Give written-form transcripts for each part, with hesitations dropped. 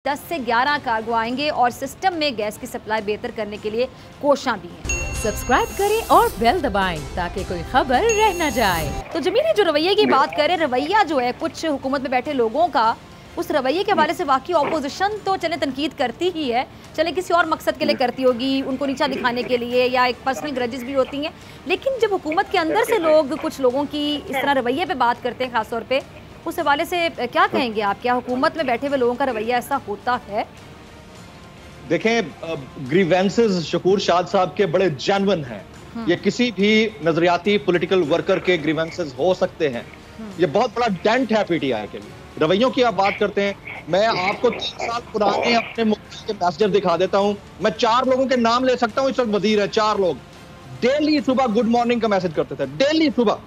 10 से 11 कार्गो आएंगे और सिस्टम में गैस की सप्लाई बेहतर करने के लिए कोशिशां भी हैं। सब्सक्राइब करें और बेल दबाएं ताकि कोई खबर रह न जाए। तो जमीनी जो रवैये की बात करें, रवैया जो है कुछ हुकूमत में बैठे लोगों का, उस रवैये के हवाले से वाकई ऑपोजिशन तो चले तनकीद करती ही है, चले किसी और मकसद के लिए करती होगी, उनको नीचा दिखाने के लिए या एक पर्सनल ग्रजेस भी होती हैं, लेकिन जब हुकूमत के अंदर से लोग कुछ लोगों की इस तरह रवैये पे बात करते हैं खासतौर पे, उस हवाले से क्या कहेंगे आप? क्या हुकूमत में बैठे हुए लोगों का रवैया ऐसा होता है? देखें, ग्रीवेंसेस शकूर शाद साहब के बड़े जेन्युइन हैं। ये किसी भी नजरियाती पॉलिटिकल वर्कर के ग्रीवेंसेस हो सकते हैं। ये बहुत बड़ा डेंट है पीटीआई के लिए। रवैयों की आप बात करते हैं, मैं आपको 3 साल पुराने अपने मुल्क के मैसेजेस दिखा देता हूं। मैं 4 लोगों के नाम ले सकता हूं, इस वक्त वजीर है। 4 लोग डेली सुबह गुड मॉर्निंग का मैसेज करते थे, डेली सुबह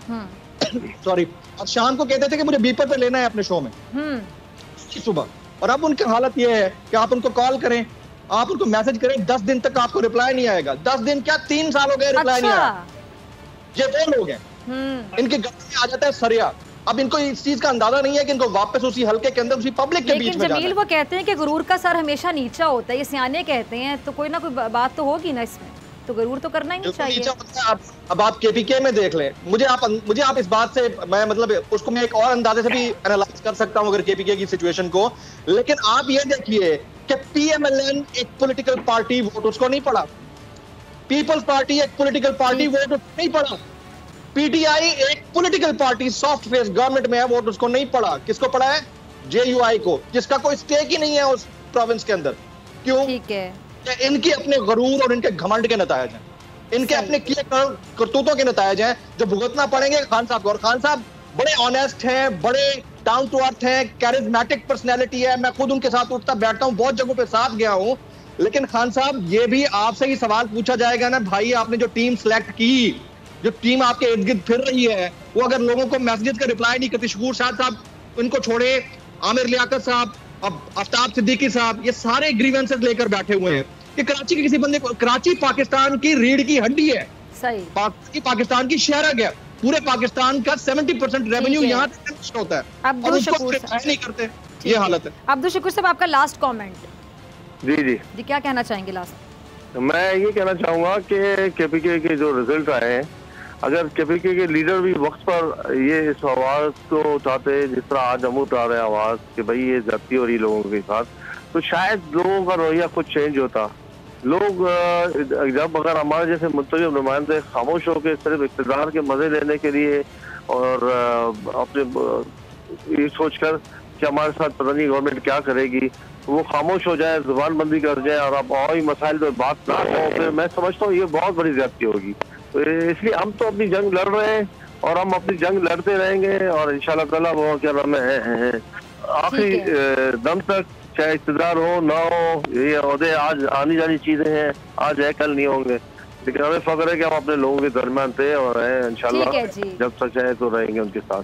सॉरी, और शाम को कहते थे कि मुझे बीपर पे लेना है अपने शो में सुबह। और अब उनकी हालत यह है कि आप उनको कॉल करें, आप उनको मैसेज करें, 10 दिन तक आपको रिप्लाई नहीं आएगा। 10 दिन क्या, 3 साल हो गए रिप्लाई नहीं आया। ये वो लोग हैं, इनके गले में आ जाता है सरिया। अब इनको इस चीज का अंदाजा नहीं है कि इनको वापस उसी हल्के के अंदर, उसी पब्लिक के बीच में जाना है। जमील, वो कहते हैं कि गुरूर का सर हमेशा नीचा होता है, ये सियाने कहते हैं, तो कोई ना कोई बात तो होगी ना इसमें, तो गुरूर तो करना ही नहीं चाहिए। अब आप केपीके में देख लें, मुझे आप इस बात से, मैं मतलब उसको मैं एक और अंदाजे से भी एनालाइज कर सकता हूं अगर केपीके की सिचुएशन को, लेकिन आप ये देखिए कि पीएमएलएन एक पॉलिटिकल पार्टी वोट उसको नहीं पड़ा, पीपल्स पार्टी एक पॉलिटिकल पार्टी वोट नहीं पड़ा, पीटीआई एक political party soft face government में है, वोट उसको नहीं पड़ा। किसको पड़ा है? जेयूआई को, जिसका कोई स्टेक ही नहीं है उस प्रोविंस के अंदर। क्यों? ठीक है, इनके अपने गरूर और इनके घमंड के नतायज हैं, इनके अपने किए करतूतों के नतायज हैं जो भुगतना पड़ेंगे खान साहब को। और खान साहब बड़े ऑनेस्ट हैं, बड़े डाउन टू अर्थ हैं, कैरिज्मेटिक पर्सनैलिटी है। मैं खुद उनके साथ उठता बैठता हूं, बहुत जगहों पे साथ गया हूं। लेकिन खान साहब, ये भी आपसे ही सवाल पूछा जाएगा ना भाई, आपने जो टीम सेलेक्ट की, जो टीम आपके इर्द गिर्द फिर रही है, वो अगर लोगों को मैसेजेस का रिप्लाई नहीं करती, शकूर शाद साहब इनको छोड़े, आमिर लियाकत साहब, अब आफ्ताब सिद्दीकी साहब, ये सारे ग्रीवेंसेस लेकर बैठे हुए हैं कि कराची के किसी बंदे को, कराची पाकिस्तान की रीढ़ की हड्डी है, सही, पाकिस्तान की शहरक है, पूरे पाकिस्तान का 70% रेवेन्यू यहाँ से होता है, और उसको नहीं करते। ये हालत है। अब्दुल शकूर साहब, आपका लास्ट कमेंट। जी, क्या कहना चाहेंगे लास्ट? मैं ये कहना चाहूंगा कि केपीके के जो रिजल्ट आए हैं, अगर केपीके के लीडर भी वक्त पर ये इस आवाज को उठाते जिस तरह आज हम उठा रहे हैं आवाज कि भाई ये ज्यादती हो रही लोगों के साथ, तो शायद लोगों का रवैया कुछ चेंज होता। लोग जब अगर हमारे जैसे मुंतखब नुमाइंदे खामोश होकर सिर्फ इक़्तिदार के मजे लेने के लिए और अपने ये सोचकर कि हमारे साथ पता नहीं गवर्नमेंट क्या करेगी, वो खामोश हो जाए, जुबान बंदी कर जाए और अब और ही मसाइल पे बात ना हो, फिर मैं समझता हूँ ये बहुत बड़ी ज्यादती होगी। तो इसलिए हम तो अपनी जंग लड़ रहे हैं और हम अपनी जंग लड़ते रहेंगे और इंशाल्लाह ताला वो क्या नाम है आखिरी दम तक, चाहे इक़्तिदार हो ना हो, ये ओहदे आज आनी जानी चीजें हैं, आज है कल नहीं होंगे, लेकिन हमें फख्र है कि हम अपने लोगों के दरमियान थे और हैं इंशाल्लाह जब तक चाहे तो रहेंगे उनके साथ।